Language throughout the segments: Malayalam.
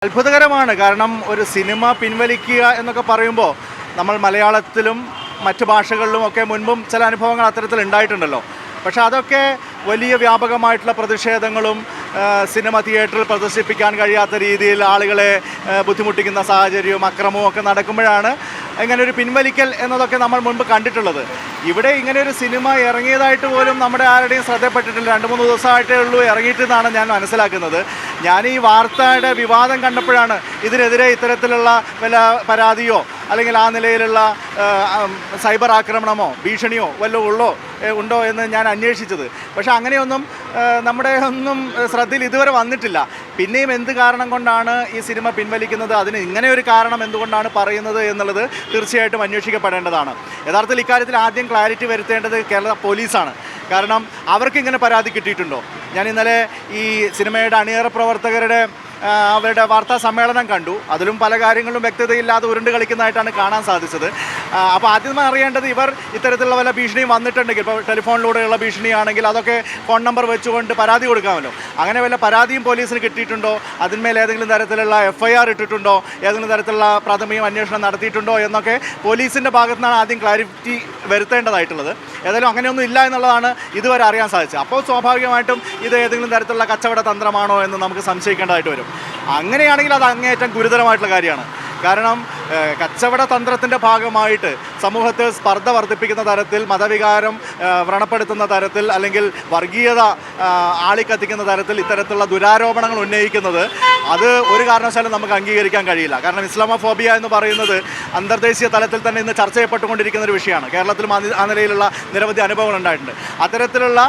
അത്ഭുതകരമാണ്. കാരണം ഒരു സിനിമ പിൻവലിക്കുക എന്നൊക്കെ പറയുമ്പോൾ നമ്മൾ മലയാളത്തിലും മറ്റ് ഭാഷകളിലുമൊക്കെ മുൻപും ചില അനുഭവങ്ങൾ അത്തരത്തിൽ ഉണ്ടായിട്ടുണ്ടല്ലോ. പക്ഷേ അതൊക്കെ വലിയ വ്യാപകമായിട്ടുള്ള പ്രതിഷേധങ്ങളും സിനിമ തിയേറ്ററിൽ പ്രദർശിപ്പിക്കാൻ കഴിയാത്ത രീതിയിൽ ആളുകളെ ബുദ്ധിമുട്ടിക്കുന്ന സാഹചര്യവും അക്രമവും ഒക്കെ നടക്കുമ്പോഴാണ് ഇങ്ങനൊരു പിൻവലിക്കൽ എന്നതൊക്കെ നമ്മൾ മുൻപ് കണ്ടിട്ടുള്ളത്. ഇവിടെ ഇങ്ങനെയൊരു സിനിമ ഇറങ്ങിയതായിട്ട് പോലും നമ്മുടെ ആരുടെയും ശ്രദ്ധപ്പെട്ടിട്ടില്ല. 2-3 ദിവസമായിട്ടേ ഉള്ളൂ ഇറങ്ങിയിട്ടെന്നാണ് ഞാൻ മനസ്സിലാക്കുന്നത്. ഞാൻ ഈ വാർത്തയുടെ വിവാദം കണ്ടപ്പോഴാണ് ഇതിനെതിരെ ഇത്തരത്തിലുള്ള വല്ല പരാതിയോ അല്ലെങ്കിൽ ആ നിലയിലുള്ള സൈബർ ആക്രമണമോ ഭീഷണിയോ വല്ലതും ഉണ്ടോ എന്ന് ഞാൻ അന്വേഷിച്ചത്. പക്ഷേ അങ്ങനെയൊന്നും നമ്മുടെ ഒന്നും ശ്രദ്ധയിൽ ഇതുവരെ വന്നിട്ടില്ല. പിന്നെയും എന്ത് കാരണം കൊണ്ടാണ് ഈ സിനിമ പിൻവലിക്കുന്നത്, അതിന് ഇങ്ങനെ ഒരു കാരണം എന്തുകൊണ്ടാണ് പറയുന്നത് എന്നുള്ളത് തീർച്ചയായിട്ടും അന്വേഷിക്കപ്പെടേണ്ടതാണ്. യഥാർത്ഥത്തിൽ ഇക്കാര്യത്തിൽ ആദ്യം ക്ലാരിറ്റി വരുത്തേണ്ടത് കേരള പോലീസാണ്. കാരണം അവർക്ക് ഇങ്ങനെ പരാതി കിട്ടിയിട്ടുണ്ടോ? ഞാൻ ഇന്നലെ ഈ സിനിമയുടെ അണിയറ പ്രവർത്തകരുടെ അവരുടെ വാർത്താ സമ്മേളനം കണ്ടു. അതിലും പല കാര്യങ്ങളും വ്യക്തതയില്ലാതെ ഉരുണ്ട് കളിക്കുന്നതായിട്ടാണ് കാണാൻ സാധിച്ചത്. അപ്പോൾ ആദ്യമേ അറിയേണ്ടത് ഇവർ ഇത്തരത്തിലുള്ള വല്ല ഭീഷണിയും വന്നിട്ടുണ്ടെങ്കിൽ, ഇപ്പോൾ ടെലിഫോണിലൂടെയുള്ള ഭീഷണിയാണെങ്കിൽ അതൊക്കെ ഫോൺ നമ്പർ വെച്ചുകൊണ്ട് പരാതി കൊടുക്കാമല്ലോ. അങ്ങനെ വല്ല പരാതിയും പോലീസിന് കിട്ടിയിട്ടുണ്ടോ, അതിന്മേൽ ഏതെങ്കിലും തരത്തിലുള്ള FIR ഇട്ടിട്ടുണ്ടോ, ഏതെങ്കിലും തരത്തിലുള്ള പ്രാഥമിക അന്വേഷണം നടത്തിയിട്ടുണ്ടോ എന്നൊക്കെ പോലീസിൻ്റെ ഭാഗത്തു നിന്നാണ് ആദ്യം ക്ലാരിറ്റി വരുത്തേണ്ടതായിട്ടുള്ളത്. ഏതായാലും അങ്ങനെയൊന്നും ഇല്ല എന്നുള്ളതാണ് ഇതുവരെ അറിയാൻ സാധിച്ചത്. അപ്പോൾ സ്വാഭാവികമായിട്ടും ഇത് ഏതെങ്കിലും തരത്തിലുള്ള കച്ചവട തന്ത്രമാണോ എന്ന് നമുക്ക് സംശയിക്കേണ്ടതായിട്ട് വരും. അങ്ങനെയാണെങ്കിൽ അത് അങ്ങേയറ്റം ഗുരുതരമായിട്ടുള്ള കാര്യമാണ്. കാരണം കച്ചവട തന്ത്രത്തിൻ്റെ ഭാഗമായിട്ട് സമൂഹത്തിൽ സ്പർദ്ധ വർദ്ധിപ്പിക്കുന്ന തരത്തിൽ, മതവികാരം വ്രണപ്പെടുത്തുന്ന തരത്തിൽ, അല്ലെങ്കിൽ വർഗീയത ആളിക്കത്തിക്കുന്ന തരത്തിൽ ഇത്തരത്തിലുള്ള ദുരാരോപണങ്ങൾ ഉന്നയിക്കുന്നത് അത് ഒരു കാരണവശാലും നമുക്ക് അംഗീകരിക്കാൻ കഴിയില്ല. കാരണം ഇസ്ലാമോഫോബിയ എന്ന് പറയുന്നത് അന്തർദേശീയ തലത്തിൽ തന്നെ ഇന്ന് ചർച്ച ചെയ്യപ്പെട്ടുകൊണ്ടിരിക്കുന്ന ഒരു വിഷയമാണ്. കേരളത്തിലും ആ നിലയിലുള്ള നിരവധി അനുഭവങ്ങൾ ഉണ്ടായിട്ടുണ്ട്. അത്തരത്തിലുള്ള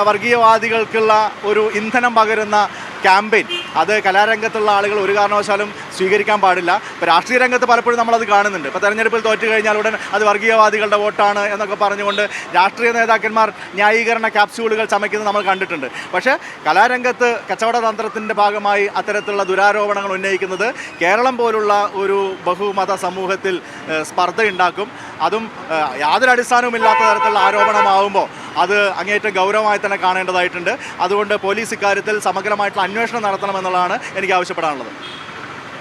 വർഗീയവാദികൾക്കുള്ള ഒരു ഇന്ധനം പകരുന്ന ക്യാമ്പയിൻ അത് കലാരംഗത്തുള്ള ആളുകൾ ഒരു കാരണവശാലും സ്വീകരിക്കാൻ പാടില്ല. ഇപ്പോൾ രാഷ്ട്രീയ രംഗത്ത് പലപ്പോഴും നമ്മളത് കാണുന്നുണ്ട്. ഇപ്പോൾ തെരഞ്ഞെടുപ്പിൽ തോറ്റു കഴിഞ്ഞാൽ ഉടൻ അത് വർഗീയവാദികളുടെ വോട്ടാണ് എന്നൊക്കെ പറഞ്ഞുകൊണ്ട് രാഷ്ട്രീയ നേതാക്കന്മാർ ന്യായീകരണ ക്യാപ്സ്യൂളുകൾ ചമയ്ക്കുന്നത് നമ്മൾ കണ്ടിട്ടുണ്ട്. പക്ഷേ കലാരംഗത്ത് കച്ചവട തന്ത്രത്തിൻ്റെ ഭാഗമായി അത്തരത്തിലുള്ള ദുരാരോപണങ്ങൾ ഉന്നയിക്കുന്നത് കേരളം പോലുള്ള ഒരു ബഹുമത സമൂഹത്തിൽ സ്പർദ്ധയുണ്ടാക്കും. അതും യാതൊരു അടിസ്ഥാനവുമില്ലാത്ത തരത്തിലുള്ള ആരോപണമാകുമ്പോൾ അത് അങ്ങേയറ്റം ഗൗരവമായി തന്നെ കാണേണ്ടതായിട്ടുണ്ട്. അതുകൊണ്ട് പോലീസ് ഇക്കാര്യത്തിൽ സമഗ്രമായിട്ടുള്ള അന്വേഷണം നടത്തണമെന്നുള്ളതാണ് എനിക്ക് ആവശ്യപ്പെടാനുള്ളത്.